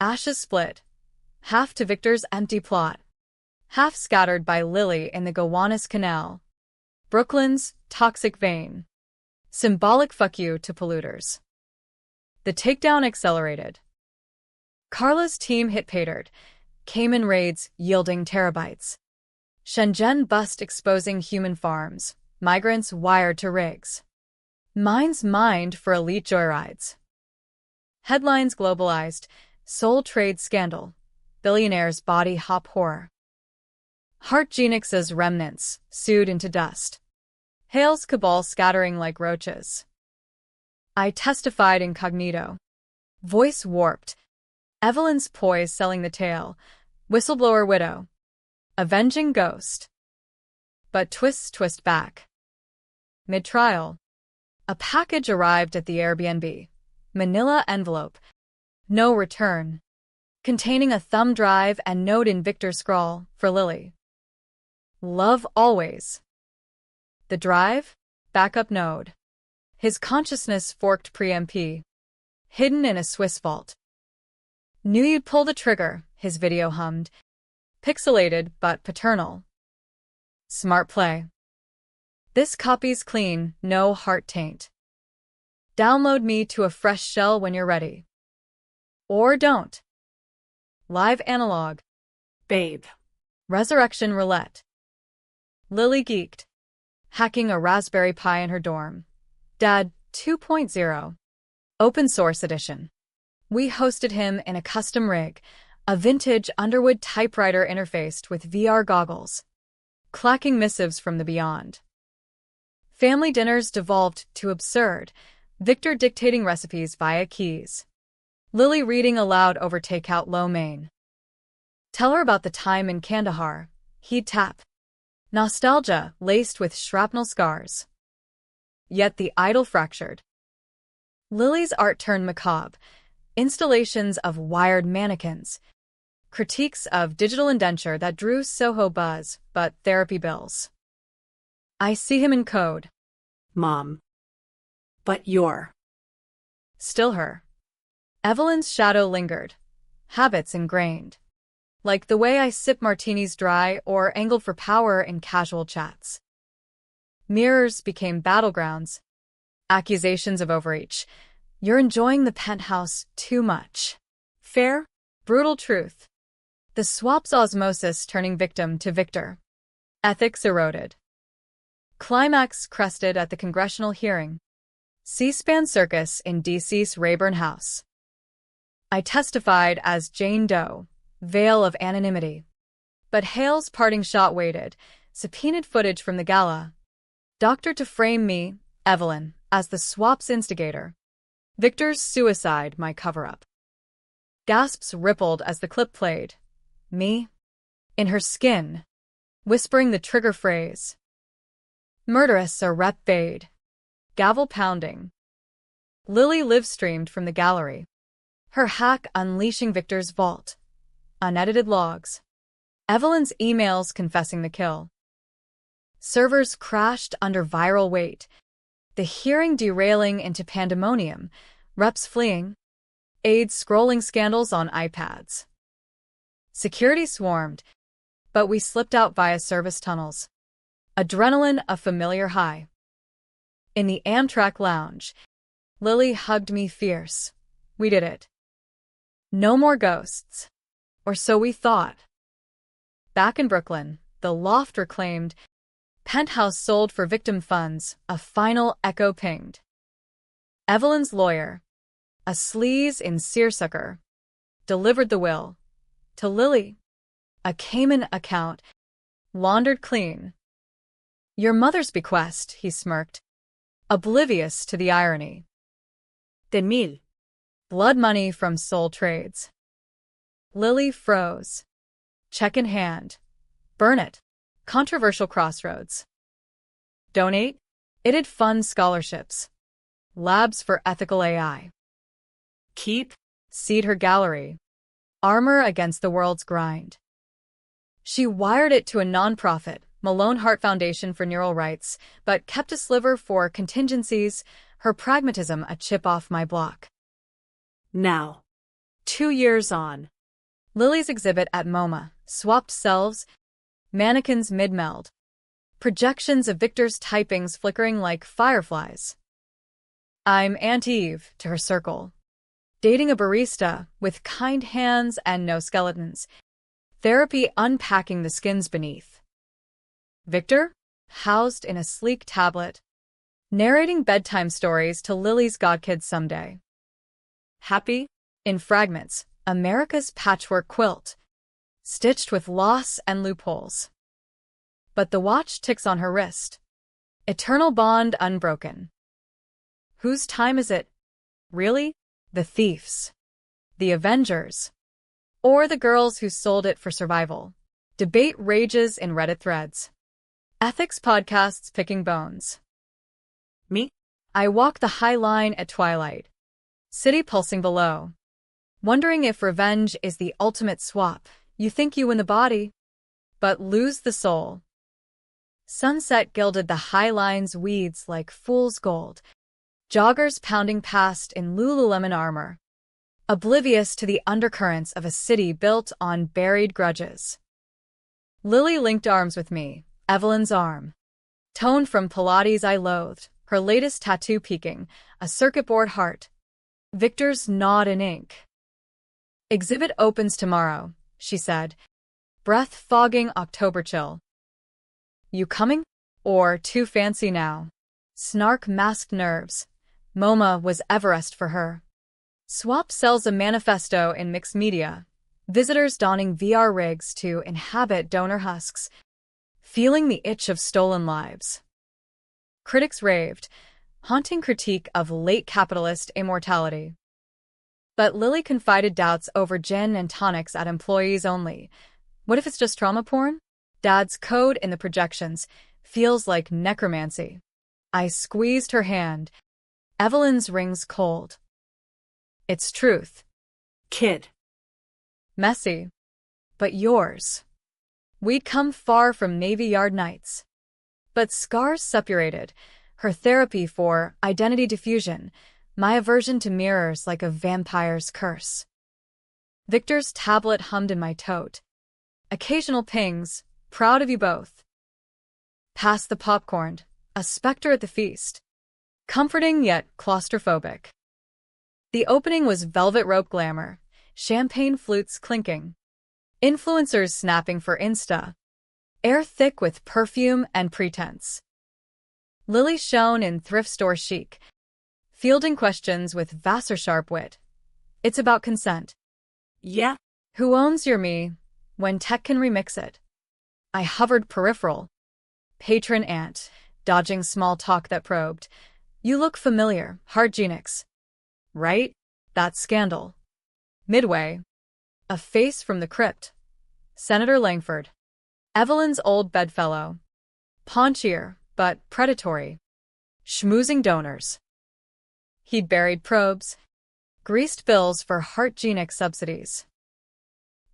Speaker 1: Ashes split. Half to Victor's empty plot. Half scattered by Lily in the Gowanus Canal. Brooklyn's toxic vein. Symbolic fuck you to polluters. The takedown accelerated. Carla's team hit paydirt. Cayman raids yielding terabytes. Shenzhen bust exposing human farms. Migrants wired to rigs. Mines mined for elite joyrides. Headlines globalized. Soul trade scandal. Billionaire's body hop horror. Heart Genix's remnants, sued into dust. Hale's cabal scattering like roaches. I testified incognito. Voice warped. Evelyn's poise selling the tale. Whistleblower widow. Avenging ghost. But twists twist back. Mid-trial. A package arrived at the Airbnb. Manila envelope. No return. Containing a thumb drive and note in Victor's scrawl, for Lily. Love always. The drive? Backup node. His consciousness forked pre-MP. Hidden in a Swiss vault. Knew you'd pull the trigger, his video hummed. Pixelated but paternal. Smart play. This copy's clean, no heart taint. Download me to a fresh shell when you're ready. Or don't. Live analog.
Speaker 2: Babe.
Speaker 1: Resurrection roulette. Lily geeked. Hacking a Raspberry Pi in her dorm. Dad 2.0. Open source edition. We hosted him in a custom rig, a vintage Underwood typewriter interfaced with VR goggles. Clacking missives from the beyond. Family dinners devolved to absurd, Victor dictating recipes via keys. Lily reading aloud over takeout lo mein. Tell her about the time in Kandahar, he'd tap. Nostalgia laced with shrapnel scars. Yet the idol fractured. Lily's art turned macabre. Installations of wired mannequins. critiques of digital indenture that drew Soho buzz, but therapy bills. I see him in code.
Speaker 2: Mom. But you're.
Speaker 1: Still her. Evelyn's shadow lingered, habits ingrained. Like the way I sip martinis dry or angled for power in casual chats. Mirrors became battlegrounds. Accusations of overreach. You're enjoying the penthouse too much. Fair, brutal truth. The swap's osmosis turning victim to victor. Ethics eroded. Climax crested at the congressional hearing. C-SPAN circus in D.C.'s Rayburn House. I testified as Jane Doe, veil of anonymity. But Hale's parting shot waited, subpoenaed footage from the gala. Doctored to frame me, Evelyn, as the swap's instigator. Victor's suicide, my cover-up. Gasps rippled as the clip played. Me? In her skin, whispering the trigger phrase. Murderous or rep fade. Gavel pounding. Lily live-streamed from the gallery. Her hack unleashing Victor's vault. Unedited logs. Evelyn's emails confessing the kill. Servers crashed under viral weight. The hearing derailing into pandemonium. Reps fleeing. Aides scrolling scandals on iPads. Security swarmed, but we slipped out via service tunnels. Adrenaline a familiar high. In the Amtrak lounge, Lily hugged me fierce. We did it. No more ghosts. Or so we thought. Back in Brooklyn, the loft reclaimed. Penthouse sold for victim funds, a final echo pinged. Evelyn's lawyer, a sleaze in seersucker, delivered the will. To Lily, a Cayman account, laundered clean. Your mother's bequest, he smirked, oblivious to the irony.
Speaker 2: 10,000.
Speaker 1: Blood money from soul trades. Lily froze. Check in hand. Burn it. Controversial crossroads. Donate? It'd fund scholarships. Labs for ethical AI.
Speaker 2: Keep?
Speaker 1: Seed her gallery. Armor against the world's grind. She wired it to a nonprofit, Malone Heart Foundation for Neural Rights, but kept a sliver for contingencies, her pragmatism a chip off my block.
Speaker 2: Now. 2 years on.
Speaker 1: Lily's exhibit at MoMA, swapped selves, mannequins mid-meld. Projections of Victor's typings flickering like fireflies. I'm Aunt Eve to her circle. Dating a barista with kind hands and no skeletons. Therapy unpacking the skins beneath. Victor, housed in a sleek tablet, narrating bedtime stories to Lily's godkids someday. Happy, in fragments, America's patchwork quilt, stitched with loss and loopholes. But the watch ticks on her wrist. Eternal bond unbroken. Whose time is it? Really? The thieves. The avengers. Or the girls who sold it for survival. Debate rages in Reddit threads. Ethics podcasts picking bones.
Speaker 2: Me?
Speaker 1: I walk the high line at twilight. City pulsing below. Wondering if revenge is the ultimate swap. You think you win the body, but lose the soul. Sunset gilded the high line's weeds like fool's gold. Joggers pounding past in Lululemon armor. Oblivious to the undercurrents of a city built on buried grudges. Lily linked arms with me, Evelyn's arm. Tone from Pilates I loathed, her latest tattoo peeking, a circuit board heart. Victor's nod in ink. Exhibit opens tomorrow, she said. Breath fogging October chill. You coming? Or too fancy now? Snark masked nerves. MoMA was Everest for her. Swap sells a manifesto in mixed media. Visitors donning VR rigs to inhabit donor husks. Feeling the itch of stolen lives. Critics raved, haunting critique of late capitalist immortality. But Lily confided doubts over gin and tonics at employees only. What if it's just trauma porn? Dad's code in the projections feels like necromancy. I squeezed her hand. Evelyn's rings cold. It's truth.
Speaker 2: Kid.
Speaker 1: Messy. but yours. We'd come far from Navy Yard nights. But scars suppurated, her therapy for identity diffusion, my aversion to mirrors like a vampire's curse. Victor's tablet hummed in my tote. Occasional pings, proud of you both. Past the popcorn, a specter at the feast. Comforting yet claustrophobic. The opening was velvet rope glamour, champagne flutes clinking. Influencers snapping for Insta. Air thick with perfume and pretense. Lily shone in thrift store chic, fielding questions with Vassar-sharp wit. It's about consent.
Speaker 2: Yeah.
Speaker 1: Who owns your me when tech can remix it? I hovered peripheral. Patron aunt, dodging small talk that probed. You look familiar, Hardgenix. Right? That scandal. Midway. A face from the crypt. Senator Langford. Evelyn's old bedfellow. Paunchier, but predatory. Schmoozing donors. He'd buried probes. Greased bills for Hardgenix subsidies.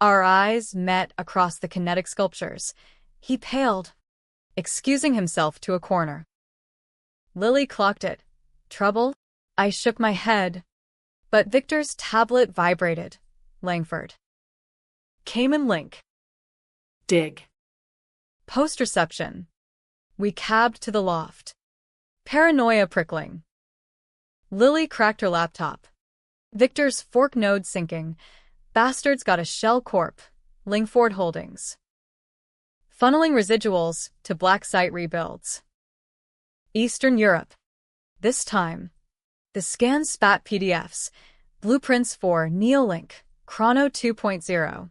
Speaker 1: Our eyes met across the kinetic sculptures. He paled, excusing himself to a corner. Lily clocked it. Trouble? I shook my head. But Victor's tablet vibrated. Langford. Cayman link.
Speaker 2: Dig.
Speaker 1: Post-reception. We cabbed to the loft. Paranoia prickling. Lily cracked her laptop. Victor's fork node sinking. Bastards got a shell corp. Lingford Holdings. Funneling residuals to black site rebuilds. Eastern Europe. This time. The scan spat PDFs. Blueprints for Neolink, Chrono 2.0.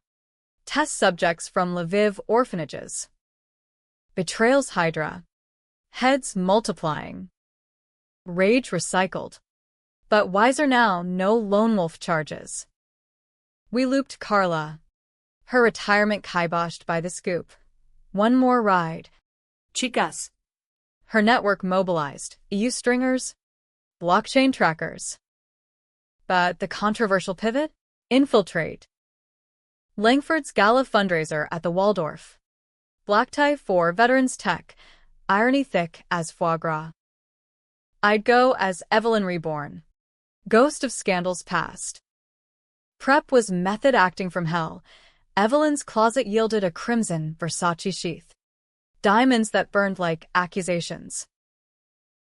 Speaker 1: Test subjects from Lviv orphanages. Betrayals Hydra. Heads multiplying. Rage recycled. But wiser now, no lone wolf charges. We looped Carla. Her retirement kiboshed by the scoop. One more ride.
Speaker 2: Chicas.
Speaker 1: Her network mobilized. EU stringers. Blockchain trackers. But the controversial pivot? Infiltrate. Langford's gala fundraiser at the Waldorf. Black tie for veterans tech. Irony thick as foie gras. I'd go as Evelyn reborn. Ghost of scandals past. Prep was method acting from hell. Evelyn's closet yielded a crimson Versace sheath. Diamonds that burned like accusations.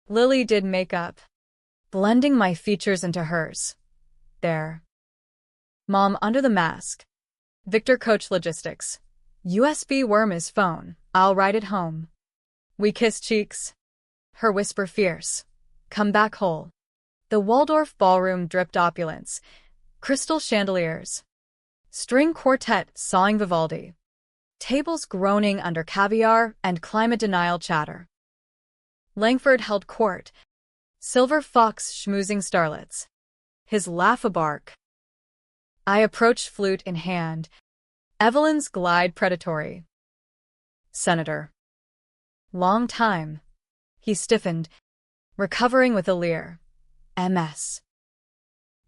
Speaker 1: Lily did makeup. Blending my features into hers. There. Mom under the mask. Victor coach logistics. USB worm his phone. I'll ride it home. We kissed cheeks. Her whisper fierce. Come back whole. The Waldorf ballroom dripped opulence. Crystal chandeliers. String quartet sawing Vivaldi. Tables groaning under caviar and climate denial chatter. Langford held court. Silver fox schmoozing starlets. His laugh a bark. I approached flute in hand. Evelyn's glide predatory. Senator. Long time. He stiffened, recovering with a leer. MS.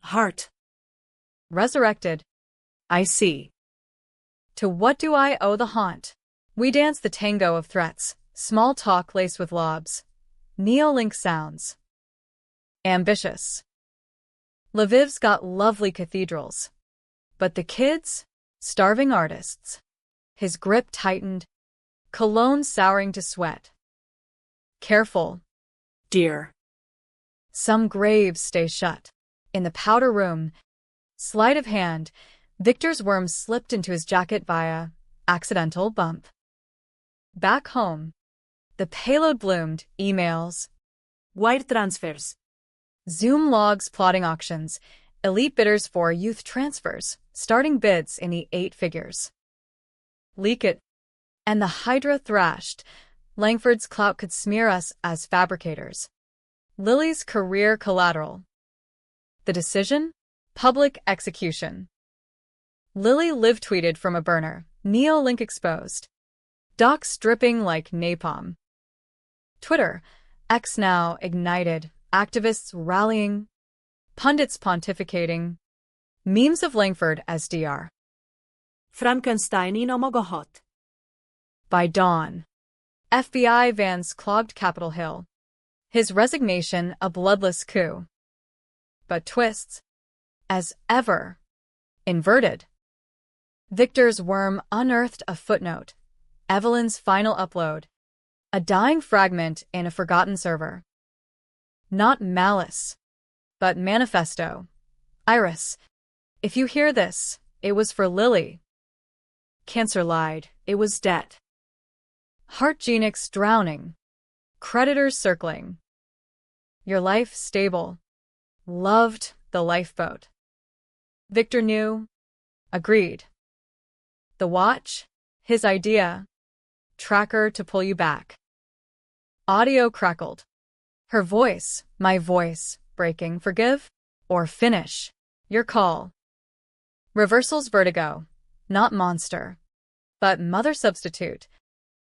Speaker 2: Heart.
Speaker 1: Resurrected.
Speaker 2: I see.
Speaker 1: To what do I owe the haunt? We danced the tango of threats, small talk laced with lobs. Neolink sounds. Ambitious. Lviv's got lovely cathedrals. But the kids? Starving artists. His grip tightened. Cologne souring to sweat. Careful.
Speaker 2: Dear.
Speaker 1: Some graves stay shut. In the powder room, sleight of hand, Victor's worm slipped into his jacket via accidental bump. Back home. The payload bloomed, emails.
Speaker 2: Wire transfers.
Speaker 1: Zoom logs plotting auctions, elite bidders for youth transfers, starting bids in the 8 figures. Leak it. And the Hydra thrashed. Langford's clout could smear us as fabricators. Lily's career collateral. The decision? Public execution. Lily live-tweeted from a burner, Neolink exposed. Docs dripping like napalm. Twitter, X now ignited, activists rallying, pundits pontificating, memes of Langford as Dr.
Speaker 2: Frankensteinin a maga hat.
Speaker 1: By dawn, FBI vans clogged Capitol Hill. His resignation a bloodless coup. But twists, as ever, inverted. Victor's worm unearthed a footnote, Evelyn's final upload, a dying fragment in a forgotten server. Not malice, but manifesto. Iris, if you hear this, it was for Lily. Cancer lied, it was dead. Heartgenix drowning. Creditors circling. Your life stable. Loved the lifeboat. Victor knew. Agreed. The watch, his idea. Tracker to pull you back. Audio crackled. Her voice, my voice, breaking. Forgive or finish. Your call. Reversal's vertigo. Not monster. But mother substitute.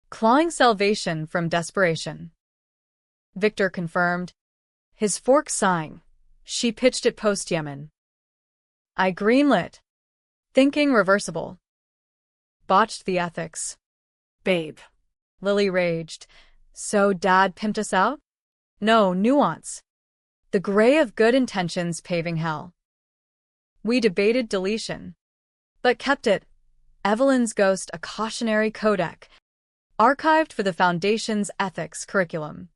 Speaker 1: Clawing salvation from desperation. Victor confirmed. His fork sighing. She pitched it post-Yemen. I greenlit. Thinking reversible. Botched the ethics. Babe. Lily raged. So Dad pimped us out? No, nuance. The gray of good intentions paving hell. We debated deletion. But kept it. Evelyn's ghost a cautionary codec. Archived for the Foundation's ethics curriculum.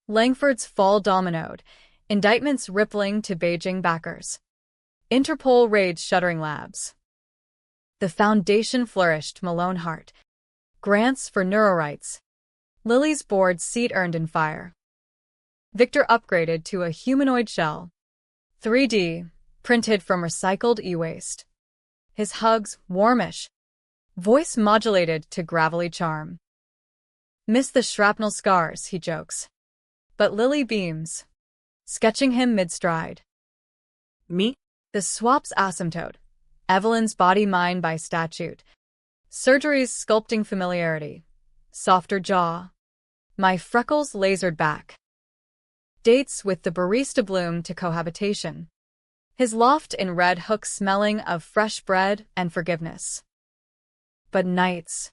Speaker 1: Langford's fall dominoed. Indictments rippling to Beijing backers. Interpol raids shuttering labs. The Foundation flourished Malone Hart. Grants for neurorights. Lily's board seat earned in fire. Victor upgraded to a humanoid shell. 3D, printed from recycled e-waste. His hugs, warmish. Voice modulated to gravelly charm. Miss the shrapnel scars, he jokes. But Lily beams. Sketching him mid-stride.
Speaker 2: Me?
Speaker 1: The swap's asymptote. Evelyn's body-mind by statute. Surgery's sculpting familiarity. Softer jaw. My freckles lasered back. Dates with the barista bloom to cohabitation. His loft in Red Hook smelling of fresh bread and forgiveness. But nights.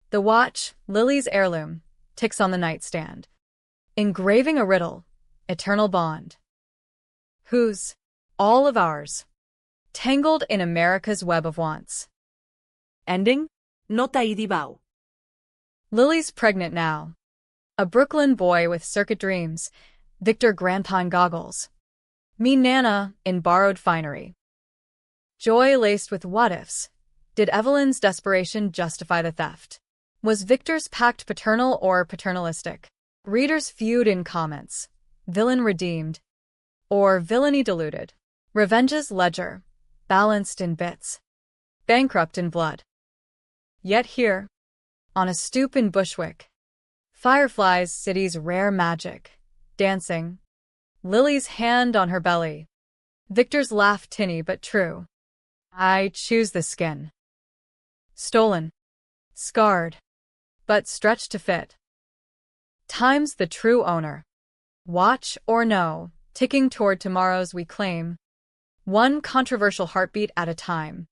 Speaker 1: The watch, Lily's heirloom, ticks on the nightstand. Engraving a riddle. Eternal bond. Whose? All of ours. Tangled in America's web of wants. Ending?
Speaker 2: Nota y dibao.
Speaker 1: Lily's pregnant now. A Brooklyn boy with circuit dreams. Victor grandpa in goggles. Me Nana in borrowed finery. Joy laced with what-ifs. Did Evelyn's desperation justify the theft? Was Victor's pact paternal or paternalistic? Readers feud in comments. Villain redeemed. Or villainy diluted. Revenge's ledger. Balanced in bits. Bankrupt in blood. Yet here, on a stoop in Bushwick, fireflies, city's rare magic, dancing. Lily's hand on her belly. Victor's laugh tinny but true. I choose the skin. Stolen. Scarred. But stretched to fit. Time's the true owner. Watch or no, ticking toward tomorrows we claim. One controversial heartbeat at a time.